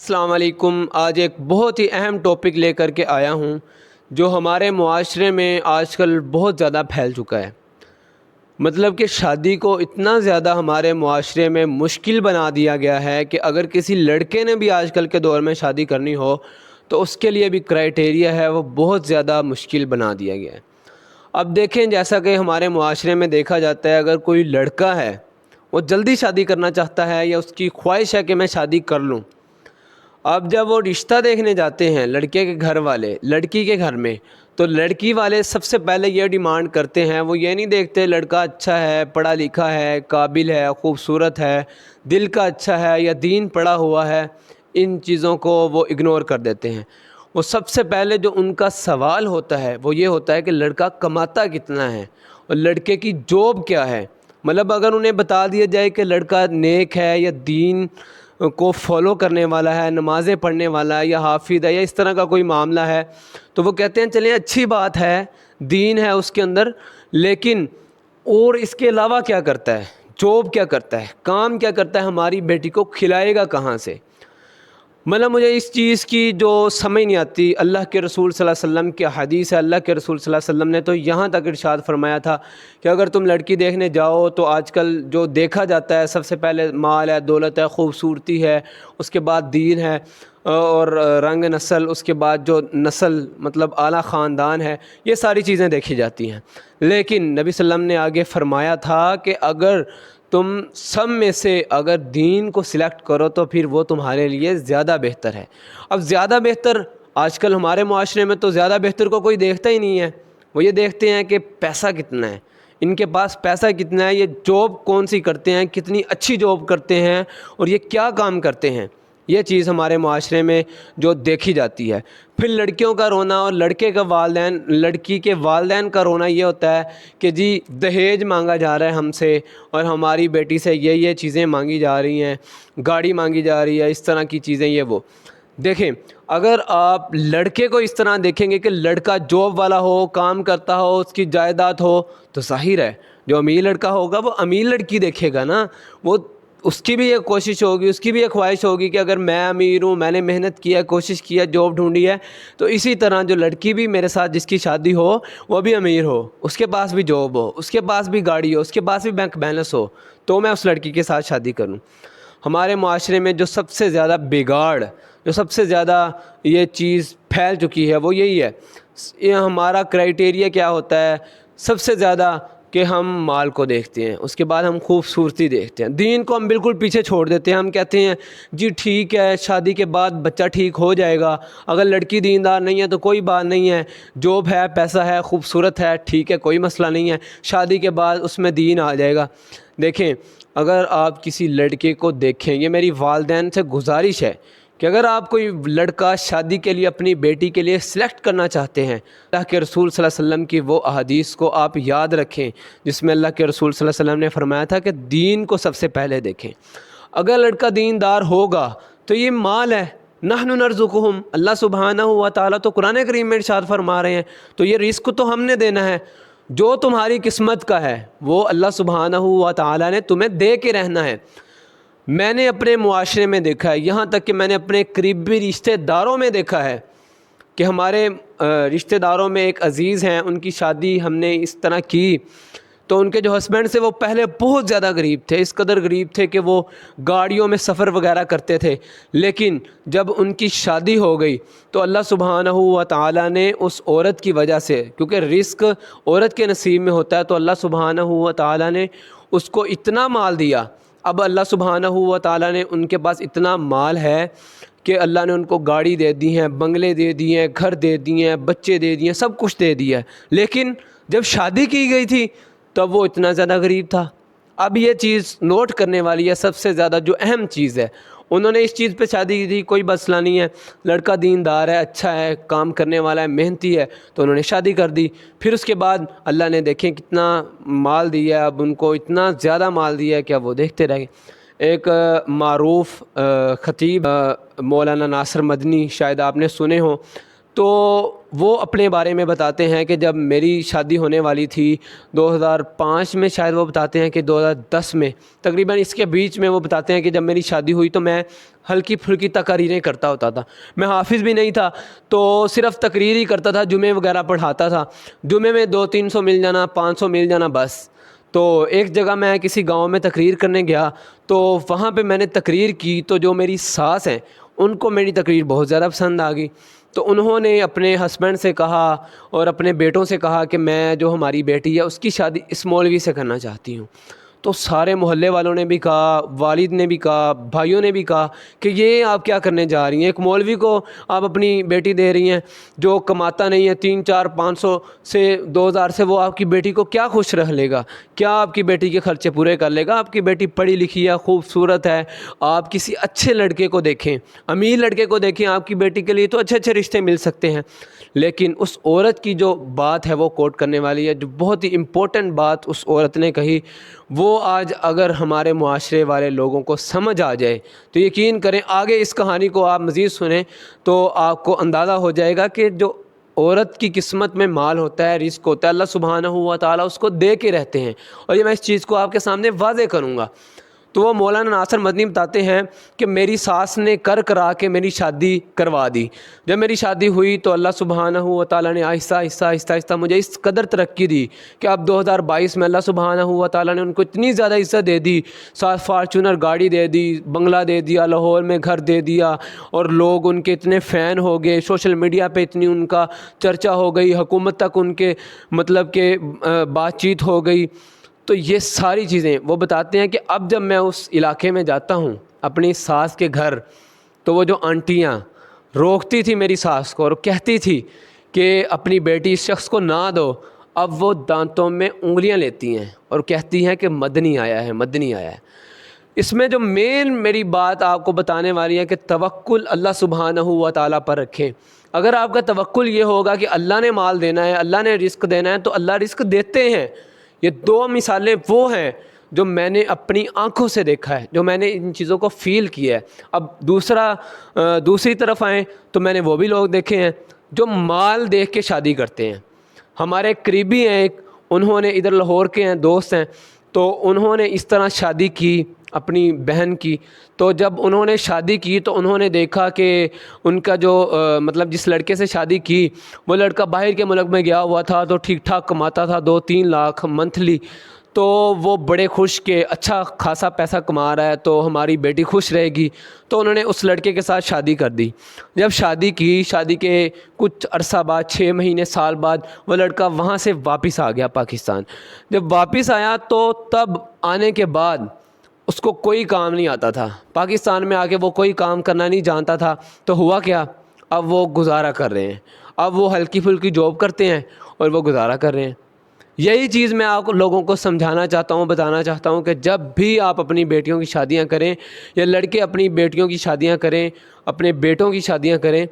السلام علیکم۔ آج ایک بہت ہی اہم ٹاپک لے کر کے آیا ہوں جو ہمارے معاشرے میں آج کل بہت زیادہ پھیل چکا ہے۔ مطلب کہ شادی کو اتنا زیادہ ہمارے معاشرے میں مشکل بنا دیا گیا ہے کہ اگر کسی لڑکے نے بھی آج کل کے دور میں شادی کرنی ہو تو اس کے لیے بھی کرائٹیریا ہے وہ بہت زیادہ مشکل بنا دیا گیا ہے۔ اب دیکھیں، جیسا کہ ہمارے معاشرے میں دیکھا جاتا ہے، اگر کوئی لڑکا ہے وہ جلدی شادی کرنا چاہتا ہے یا اس کی خواہش ہے کہ میں شادی کر لوں، اب جب وہ رشتہ دیکھنے جاتے ہیں لڑکے کے گھر والے لڑکی کے گھر میں، تو لڑکی والے سب سے پہلے یہ ڈیمانڈ کرتے ہیں، وہ یہ نہیں دیکھتے لڑکا اچھا ہے، پڑھا لکھا ہے، قابل ہے، خوبصورت ہے، دل کا اچھا ہے یا دین پڑھا ہوا ہے، ان چیزوں کو وہ اگنور کر دیتے ہیں۔ وہ سب سے پہلے جو ان کا سوال ہوتا ہے وہ یہ ہوتا ہے کہ لڑکا کماتا کتنا ہے اور لڑکے کی جاب کیا ہے۔ مطلب اگر انہیں بتا دیا جائے کہ لڑکا نیک ہے یا دین کو فالو کرنے والا ہے، نمازیں پڑھنے والا ہے یا حافظ ہے یا اس طرح کا کوئی معاملہ ہے، تو وہ کہتے ہیں چلیں اچھی بات ہے، دین ہے اس کے اندر، لیکن اور اس کے علاوہ کیا کرتا ہے، جاب کیا کرتا ہے، کام کیا کرتا ہے، ہماری بیٹی کو کھلائے گا کہاں سے۔ مطلب مجھے اس چیز کی جو سمجھ نہیں آتی۔ اللہ کے رسول صلی اللہ علیہ وسلم کی حدیث ہے، اللہ کے رسول صلی اللہ علیہ وسلم نے تو یہاں تک ارشاد فرمایا تھا کہ اگر تم لڑکی دیکھنے جاؤ تو آج کل جو دیکھا جاتا ہے سب سے پہلے مال ہے، دولت ہے، خوبصورتی ہے، اس کے بعد دین ہے اور رنگ نسل، اس کے بعد جو نسل مطلب اعلیٰ خاندان ہے، یہ ساری چیزیں دیکھی جاتی ہیں۔ لیکن نبی صلی اللہ علیہ وسلم نے آگے فرمایا تھا کہ اگر تم سب میں سے اگر دین کو سلیکٹ کرو تو پھر وہ تمہارے لیے زیادہ بہتر ہے۔ اب زیادہ بہتر آج کل ہمارے معاشرے میں تو زیادہ بہتر کو کوئی دیکھتا ہی نہیں ہے، وہ یہ دیکھتے ہیں کہ پیسہ کتنا ہے، ان کے پاس پیسہ کتنا ہے، یہ جاب کون سی کرتے ہیں، کتنی اچھی جاب کرتے ہیں اور یہ کیا کام کرتے ہیں، یہ چیز ہمارے معاشرے میں جو دیکھی جاتی ہے۔ پھر لڑکیوں کا رونا اور لڑکی کے والدین کا رونا یہ ہوتا ہے کہ جی دہیج مانگا جا رہا ہے ہم سے اور ہماری بیٹی سے یہ چیزیں مانگی جا رہی ہیں، گاڑی مانگی جا رہی ہے، اس طرح کی چیزیں، یہ وہ۔ دیکھیں، اگر آپ لڑکے کو اس طرح دیکھیں گے کہ لڑکا جاب والا ہو، کام کرتا ہو، اس کی جائیداد ہو، تو ظاہر ہے جو امیر لڑکا ہوگا وہ امیر لڑکی دیکھے گا نا۔ وہ اس کی بھی ایک کوشش ہوگی، اس کی بھی ایک خواہش ہوگی کہ اگر میں امیر ہوں، میں نے محنت کی ہے، کوشش کی ہے، جاب ڈھونڈی ہے، تو اسی طرح جو لڑکی بھی میرے ساتھ جس کی شادی ہو وہ بھی امیر ہو، اس کے پاس بھی جاب ہو، اس کے پاس بھی گاڑی ہو، اس کے پاس بھی بینک بیلنس ہو، تو میں اس لڑکی کے ساتھ شادی کروں۔ ہمارے معاشرے میں جو سب سے زیادہ بگاڑ، جو سب سے زیادہ یہ چیز پھیل چکی ہے وہ یہی ہے۔ یہ ہمارا کرائٹیریا کیا ہوتا ہے؟ سب سے زیادہ کہ ہم مال کو دیکھتے ہیں، اس کے بعد ہم خوبصورتی دیکھتے ہیں، دین کو ہم بالکل پیچھے چھوڑ دیتے ہیں۔ ہم کہتے ہیں جی ٹھیک ہے، شادی کے بعد بچہ ٹھیک ہو جائے گا، اگر لڑکی دیندار نہیں ہے تو کوئی بات نہیں ہے، جاب ہے، پیسہ ہے، خوبصورت ہے، ٹھیک ہے، کوئی مسئلہ نہیں ہے، شادی کے بعد اس میں دین آ جائے گا۔ دیکھیں، اگر آپ کسی لڑکے کو دیکھیں، یہ میری والدین سے گزارش ہے کہ اگر آپ کوئی لڑکا شادی کے لیے اپنی بیٹی کے لیے سلیکٹ کرنا چاہتے ہیں، اللہ کے رسول صلی اللہ علیہ وسلم کی وہ احادیث کو آپ یاد رکھیں جس میں اللہ کے رسول صلی اللہ علیہ وسلم نے فرمایا تھا کہ دین کو سب سے پہلے دیکھیں۔ اگر لڑکا دیندار ہوگا تو یہ مال ہے، نحن نرزقہم، اللہ سبحانہ و تعالیٰ تو قرآن کریم میں ارشاد فرما رہے ہیں، تو یہ رزق تو ہم نے دینا ہے، جو تمہاری قسمت کا ہے وہ اللہ سبحانہ و تعالیٰ نے تمہیں دے کے رہنا ہے۔ میں نے اپنے معاشرے میں دیکھا ہے، یہاں تک کہ میں نے اپنے قریبی رشتہ داروں میں دیکھا ہے کہ ہمارے رشتہ داروں میں ایک عزیز ہیں، ان کی شادی ہم نے اس طرح کی تو ان کے جو ہسبینڈ سے وہ پہلے بہت زیادہ غریب تھے، اس قدر غریب تھے کہ وہ گاڑیوں میں سفر وغیرہ کرتے تھے، لیکن جب ان کی شادی ہو گئی تو اللہ سبحانہ و تعالیٰ نے اس عورت کی وجہ سے، کیونکہ رزق عورت کے نصیب میں ہوتا ہے، تو اللہ سبحانہ و تعالیٰ نے اس کو اتنا مال دیا۔ اب اللہ سبحانہ و تعالیٰ نے ان کے پاس اتنا مال ہے کہ اللہ نے ان کو گاڑی دے دی ہیں، بنگلے دے دیے ہیں، گھر دے دیے ہیں، بچے دے دیے ہیں، سب کچھ دے دیا ہے، لیکن جب شادی کی گئی تھی تب وہ اتنا زیادہ غریب تھا۔ اب یہ چیز نوٹ کرنے والی ہے، سب سے زیادہ جو اہم چیز ہے، انہوں نے اس چیز پہ شادی کی تھی، کوئی مسئلہ نہیں ہے، لڑکا دیندار ہے، اچھا ہے، کام کرنے والا ہے، محنتی ہے، تو انہوں نے شادی کر دی۔ پھر اس کے بعد اللہ نے دیکھیں کتنا مال دیا ہے، اب ان کو اتنا زیادہ مال دیا ہے کہ اب وہ دیکھتے رہ گئے۔ ایک معروف خطیب مولانا ناصر مدنی، شاید آپ نے سنے ہوں، تو وہ اپنے بارے میں بتاتے ہیں کہ جب میری شادی ہونے والی تھی 2005 میں، شاید وہ بتاتے ہیں کہ 2010 میں، تقریباً اس کے بیچ میں وہ بتاتے ہیں کہ جب میری شادی ہوئی تو میں ہلکی پھلکی تقریریں کرتا ہوتا تھا. میں حافظ بھی نہیں تھا تو صرف تقریر ہی کرتا تھا، جمعے وغیرہ پڑھاتا تھا. جمعے میں 200-300 مل جانا، 500 مل جانا بس. تو ایک جگہ میں کسی گاؤں میں تقریر کرنے گیا تو وہاں پہ میں نے تقریر کی تو جو میری ساس ہیں ان کو میری تقریر بہت زیادہ پسند آ گئی. تو انہوں نے اپنے ہسبینڈ سے کہا اور اپنے بیٹوں سے کہا کہ میں جو ہماری بیٹی ہے اس کی شادی اس مولوی سے کرنا چاہتی ہوں. تو سارے محلے والوں نے بھی کہا، والد نے بھی کہا، بھائیوں نے بھی کہا کہ یہ آپ کیا کرنے جا رہی ہیں، ایک مولوی کو آپ اپنی بیٹی دے رہی ہیں جو کماتا نہیں ہے، 300-400-500 سے 2000 سے وہ آپ کی بیٹی کو کیا خوش رکھ لے گا، کیا آپ کی بیٹی کے خرچے پورے کر لے گا. آپ کی بیٹی پڑھی لکھی ہے، خوبصورت ہے، آپ کسی اچھے لڑکے کو دیکھیں، امیر لڑکے کو دیکھیں، آپ کی بیٹی کے لیے تو اچھے اچھے رشتے مل سکتے ہیں. لیکن اس عورت کی جو بات ہے وہ کوٹ کرنے والی ہے، جو بہت ہی امپورٹنٹ بات اس عورت نے کہی، وہ آج اگر ہمارے معاشرے والے لوگوں کو سمجھ آ جائے تو یقین کریں آگے اس کہانی کو آپ مزید سنیں تو آپ کو اندازہ ہو جائے گا کہ جو عورت کی قسمت میں مال ہوتا ہے، رزق ہوتا ہے، اللہ سبحانہ و تعالیٰ اس کو دے کے رہتے ہیں. اور یہ میں اس چیز کو آپ کے سامنے واضح کروں گا. تو وہ مولانا ناصر مدنی بتاتے ہیں کہ میری ساس نے کرا کے میری شادی کروا دی. جب میری شادی ہوئی تو اللہ سبحانہ و تعالیٰ نے آہستہ آہستہ آہستہ آہستہ مجھے اس قدر ترقی دی کہ اب 2022 میں اللہ سبحانہ و تعالیٰ نے ان کو اتنی زیادہ عزت دے دی، 7 فارچونر گاڑی دے دی، بنگلہ دے دیا، لاہور میں گھر دے دیا، اور لوگ ان کے اتنے فین ہو گئے، سوشل میڈیا پہ اتنی ان کا چرچا ہو گئی، حکومت تک ان کے مطلب کہ بات چیت ہو گئی. تو یہ ساری چیزیں وہ بتاتے ہیں کہ اب جب میں اس علاقے میں جاتا ہوں اپنی ساس کے گھر تو وہ جو آنٹیاں روکتی تھی میری ساس کو اور کہتی تھی کہ اپنی بیٹی اس شخص کو نہ دو، اب وہ دانتوں میں انگلیاں لیتی ہیں اور کہتی ہیں کہ مدنی آیا ہے، مدنی آیا ہے. اس میں جو مین میری بات آپ کو بتانے والی ہے کہ توکل اللہ سبحانہ و تعالیٰ پر رکھیں. اگر آپ کا توکل یہ ہوگا کہ اللہ نے مال دینا ہے، اللہ نے رزق دینا ہے، تو اللہ رزق دیتے ہیں. یہ 2 مثالیں وہ ہیں جو میں نے اپنی آنکھوں سے دیکھا ہے، جو میں نے ان چیزوں کو فیل کیا ہے. اب دوسری طرف آئیں تو میں نے وہ بھی لوگ دیکھے ہیں جو مال دیکھ کے شادی کرتے ہیں. ہمارے قریبی ہیں ایک، انہوں نے ادھر لاہور کے ہیں، دوست ہیں، تو انہوں نے اس طرح شادی کی اپنی بہن کی. تو جب انہوں نے شادی کی تو انہوں نے دیکھا کہ ان کا جو مطلب جس لڑکے سے شادی کی وہ لڑکا باہر کے ملک میں گیا ہوا تھا تو ٹھیک ٹھاک کماتا تھا، 2-3 لاکھ منتھلی. تو وہ بڑے خوش کہ اچھا خاصا پیسہ کما رہا ہے تو ہماری بیٹی خوش رہے گی. تو انہوں نے اس لڑکے کے ساتھ شادی کر دی. جب شادی کی، شادی کے کچھ عرصہ بعد، 6 مہینے سال بعد، وہ لڑکا وہاں سے واپس آ گیا پاکستان. جب واپس آیا تو تب آنے کے بعد اس کو کوئی کام نہیں آتا تھا. پاکستان میں آ کے وہ کوئی کام کرنا نہیں جانتا تھا. تو ہوا کیا، اب وہ گزارا کر رہے ہیں، اب وہ ہلکی پھلکی جاب کرتے ہیں اور وہ گزارا کر رہے ہیں. یہی چیز میں آپ لوگوں کو سمجھانا چاہتا ہوں، بتانا چاہتا ہوں کہ جب بھی آپ اپنی بیٹیوں کی شادیاں کریں یا لڑکے اپنی بیٹیوں کی شادیاں کریں، اپنے بیٹوں کی شادیاں کریں،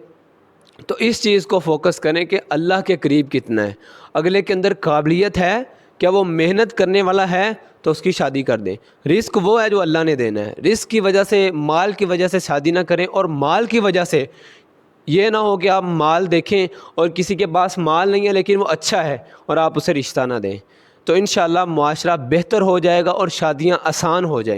تو اس چیز کو فوکس کریں کہ اللہ کے قریب کتنا ہے، اگلے کے اندر قابلیت ہے، کیا وہ محنت کرنے والا ہے، تو اس کی شادی کر دیں. رزق وہ ہے جو اللہ نے دینا ہے. رزق کی وجہ سے، مال کی وجہ سے شادی نہ کریں. اور مال کی وجہ سے یہ نہ ہو کہ آپ مال دیکھیں اور کسی کے پاس مال نہیں ہے لیکن وہ اچھا ہے اور آپ اسے رشتہ نہ دیں. تو انشاءاللہ معاشرہ بہتر ہو جائے گا اور شادیاں آسان ہو جائیں گی.